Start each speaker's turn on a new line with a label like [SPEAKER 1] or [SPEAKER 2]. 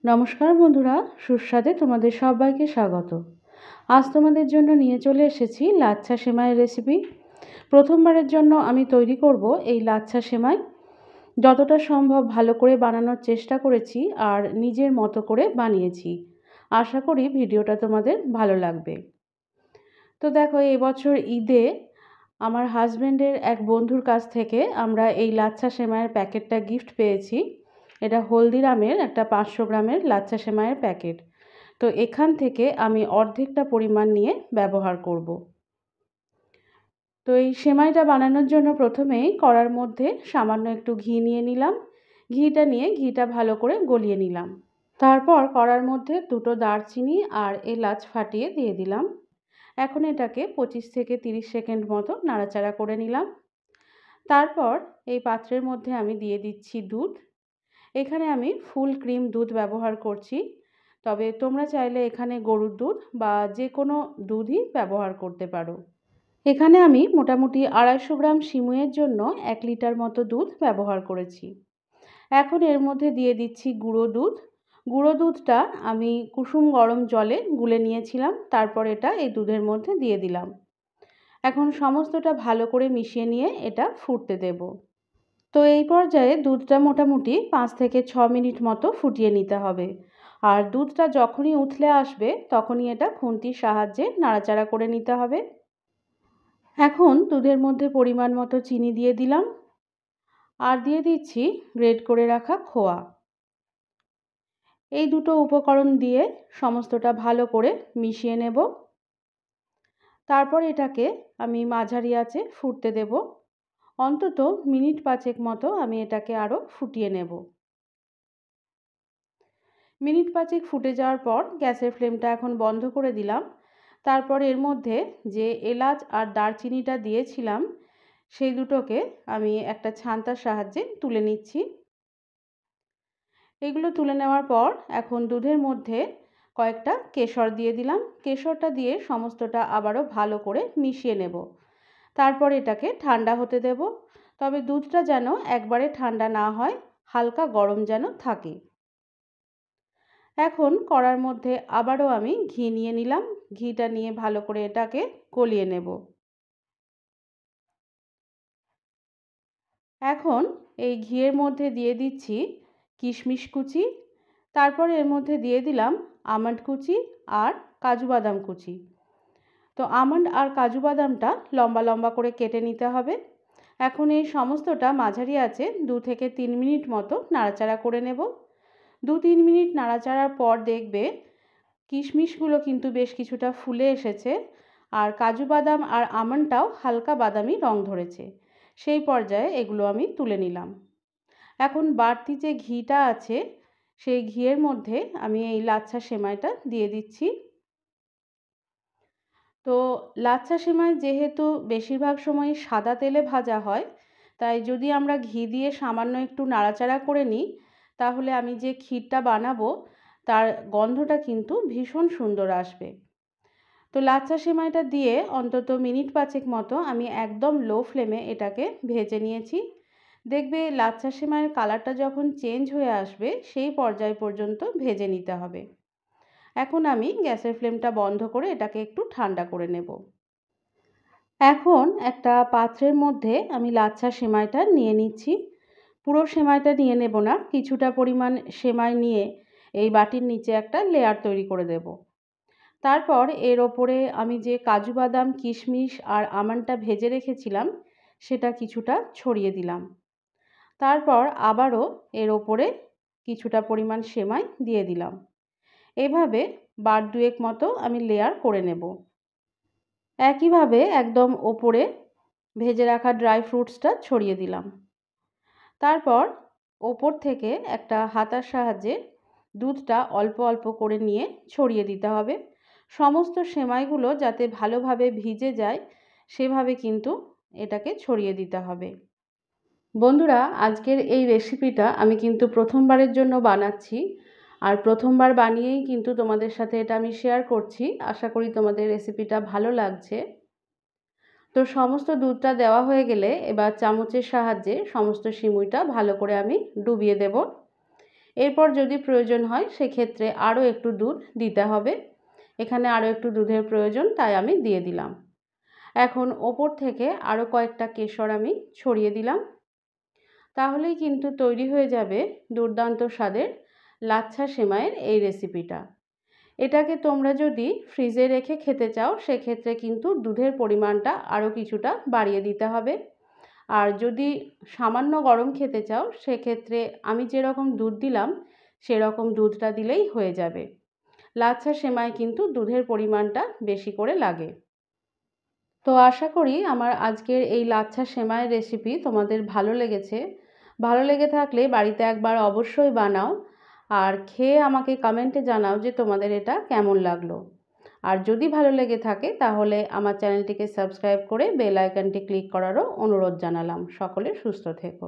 [SPEAKER 1] নমস্কার বন্ধুরা, সুস্বাদে তোমাদের সবাইকে স্বাগত। আজ তোমাদের জন্য নিয়ে চলে এসেছি লাচ্ছা সেমাইয়ের রেসিপি। প্রথমবারের জন্য আমি তৈরি করব এই লাচ্ছা সেমাই। যতটা সম্ভব ভালো করে বানানোর চেষ্টা করেছি আর নিজের মতো করে বানিয়েছি। আশা করি ভিডিওটা তোমাদের ভালো লাগবে। তো দেখো, এবছর ঈদে আমার হাজব্যান্ডের এক বন্ধুর কাছ থেকে আমরা এই লাচ্ছা সেমাইয়ের প্যাকেটটা গিফট পেয়েছি। এটা হলদিরামের একটা 500 গ্রামের লাচ্ছা সেমাইয়ের প্যাকেট। তো এখান থেকে আমি অর্ধেকটা পরিমাণ নিয়ে ব্যবহার করব। তো এই সেমাইটা বানানোর জন্য প্রথমেই কড়ার মধ্যে সামান্য একটু ঘি নিয়ে নিলাম। ঘিটা ভালো করে গলিয়ে নিলাম। তারপর কড়ার মধ্যে 2টো দারচিনি আর এলাচ ফাটিয়ে দিয়ে দিলাম। এখন এটাকে 25 থেকে 30 সেকেন্ড মতো নাড়াচাড়া করে নিলাম। তারপর এই পাত্রের মধ্যে আমি দিয়ে দিচ্ছি দুধ। এখানে আমি ফুল ক্রিম দুধ ব্যবহার করছি, তবে তোমরা চাইলে এখানে গরুর দুধ বা যে কোনো দুধই ব্যবহার করতে পারো। এখানে আমি মোটামুটি 250 গ্রাম সিমুইয়ের জন্য 1 লিটার মতো দুধ ব্যবহার করেছি। এখন এর মধ্যে দিয়ে দিচ্ছি গুঁড়ো দুধ। গুঁড়ো দুধটা আমি কুসুম গরম জলে গুলে নিয়েছিলাম, তারপর এটা এই দুধের মধ্যে দিয়ে দিলাম। এখন সমস্তটা ভালো করে মিশিয়ে নিয়ে এটা ফুটতে দেব। তো এই পর্যায়ে দুধটা মোটামুটি 5 থেকে 6 মিনিট মতো ফুটিয়ে নিতে হবে। আর দুধটা যখনই উথলে আসবে তখনই এটা খুন্তির সাহায্যে নাড়াচাড়া করে নিতে হবে। এখন দুধের মধ্যে পরিমাণ মতো চিনি দিয়ে দিলাম আর দিয়ে দিচ্ছি গ্রেট করে রাখা খোয়া। এই দুটো উপকরণ দিয়ে সমস্তটা ভালো করে মিশিয়ে নেব। তারপর এটাকে আমি মাঝারি আঁচে ফুটতে দেব। অন্তত মিনিট 5 মতো আমি এটাকে আরও ফুটিয়ে নেব। মিনিট 5 ফুটে যাওয়ার পর গ্যাসের ফ্লেমটা এখন বন্ধ করে দিলাম। তারপর এর মধ্যে যে এলাচ আর দারচিনিটা দিয়েছিলাম সেই দুটোকে আমি একটা ছান্তার সাহায্যে তুলে নিচ্ছি। এগুলো তুলে নেওয়ার পর এখন দুধের মধ্যে কয়েকটা কেশর দিয়ে দিলাম। কেশরটা দিয়ে সমস্তটা আবারও ভালো করে মিশিয়ে নেব। তারপর এটাকে ঠান্ডা হতে দেব। তবে দুধটা যেন একবারে ঠান্ডা না হয়, হালকা গরম যেন থাকে। এখন কড়ার মধ্যে আবারও আমি ঘি নিয়ে নিলাম। ঘিটা নিয়ে ভালো করে এটাকে গলিয়ে নেব। এখন এই ঘিয়ের মধ্যে দিয়ে দিচ্ছি কিশমিশ কুচি। তারপর এর মধ্যে দিয়ে দিলাম আমন্ড কুচি আর কাজু বাদাম কুচি। তো আমন্ড আর কাজু বাদামটা লম্বা লম্বা করে কেটে নিতে হবে। এখন এই সমস্তটা মাঝারি আঁচে 2 থেকে 3 মিনিট মতো নাড়াচাড়া করে নেব। 2-3 মিনিট নাড়াচাড়ার পর দেখবে কিশমিশগুলো কিন্তু বেশ কিছুটা ফুলে এসেছে আর কাজু বাদাম আর আমন্ডটাও হালকা বাদামি রং ধরেছে। সেই পর্যায়ে এগুলো আমি তুলে নিলাম। এখন বাড়তি যে ঘিটা আছে সেই ঘিয়ের মধ্যে আমি এই লাচ্ছা সেমাইটা দিয়ে দিচ্ছি। তো লাচ্ছা সেমাই যেহেতু বেশিরভাগ সময় সাদা তেলে ভাজা হয়, তাই যদি আমরা ঘি দিয়ে সামান্য একটু নাড়াচাড়া করে নিই তাহলে আমি যে ক্ষীরটা বানাবো তার গন্ধটা কিন্তু ভীষণ সুন্দর আসবে। তো লাচ্ছা সেমাইটা দিয়ে অন্তত মিনিট 5 মতো আমি একদম লো ফ্লেমে এটাকে ভেজে নিয়েছি। দেখবে লাচ্ছা সেমাইয়ের কালারটা যখন চেঞ্জ হয়ে আসবে সেই পর্যায় পর্যন্ত ভেজে নিতে হবে। এখন আমি গ্যাসের ফ্লেমটা বন্ধ করে এটাকে একটু ঠান্ডা করে নেব। এখন একটা পাত্রের মধ্যে আমি লাচ্ছা সেমাইটা নিয়ে নিচ্ছি। পুরো সেমাইটা নিয়ে নেব না, কিছুটা পরিমাণ সেমাই নিয়ে এই বাটির নিচে একটা লেয়ার তৈরি করে দেব। তারপর এর ওপরে আমি যে কাজু বাদাম কিশমিশ আর আমন্ডটা ভেজে রেখেছিলাম সেটা কিছুটা ছড়িয়ে দিলাম। তারপর আবারও এর ওপরে কিছুটা পরিমাণ সেমাই দিয়ে দিলাম। এভাবে বার দুয়েক মতো আমি লেয়ার করে নেব। একইভাবে একদম ওপরে ভেজে রাখা ড্রাই ফ্রুটসটা ছড়িয়ে দিলাম। তারপর ওপর থেকে একটা হাতার সাহায্যে দুধটা অল্প অল্প করে নিয়ে ছড়িয়ে দিতে হবে। সমস্ত সেমাইগুলো যাতে ভালোভাবে ভিজে যায় সেভাবে কিন্তু এটাকে ছড়িয়ে দিতে হবে। বন্ধুরা, আজকের এই রেসিপিটা আমি কিন্তু প্রথমবারের জন্য বানাচ্ছি আর প্রথমবার বানিয়েই কিন্তু তোমাদের সাথে এটা আমি শেয়ার করছি। আশা করি তোমাদের রেসিপিটা ভালো লাগছে। তো সমস্ত দুধটা দেওয়া হয়ে গেলে এবার চামচের সাহায্যে সমস্ত সিমুইটা ভালো করে আমি ডুবিয়ে দেব। এরপর যদি প্রয়োজন হয় সেক্ষেত্রে আরও একটু দুধ দিতে হবে। এখানে আরও একটু দুধের প্রয়োজন, তাই আমি দিয়ে দিলাম। এখন ওপর থেকে আরও কয়েকটা কেশর আমি ছড়িয়ে দিলাম। তাহলেই কিন্তু তৈরি হয়ে যাবে দুর্দান্ত স্বাদের লাচ্ছা সেমাইয়ের এই রেসিপিটা। এটাকে তোমরা যদি ফ্রিজে রেখে খেতে চাও সেক্ষেত্রে কিন্তু দুধের পরিমাণটা আরও কিছুটা বাড়িয়ে দিতে হবে। আর যদি সামান্য গরম খেতে চাও সেক্ষেত্রে আমি যেরকম দুধ দিলাম সেরকম দুধটা দিলেই হয়ে যাবে। লাচ্ছা সেমাই কিন্তু দুধের পরিমাণটা বেশি করে লাগে। তো আশা করি আমার আজকের এই লাচ্ছা সেমাইয়ের রেসিপি তোমাদের ভালো লেগেছে। ভালো লেগে থাকলে বাড়িতে একবার অবশ্যই বানাও আর খেয়ে আমাকে কমেন্টে জানাও যে তোমাদের এটা কেমন লাগলো। আর যদি ভালো লেগে থাকে তাহলে আমার চ্যানেলটিকে সাবস্ক্রাইব করে বেল আইকনটি ক্লিক করারও অনুরোধ জানালাম। সকলে সুস্থ থেকো।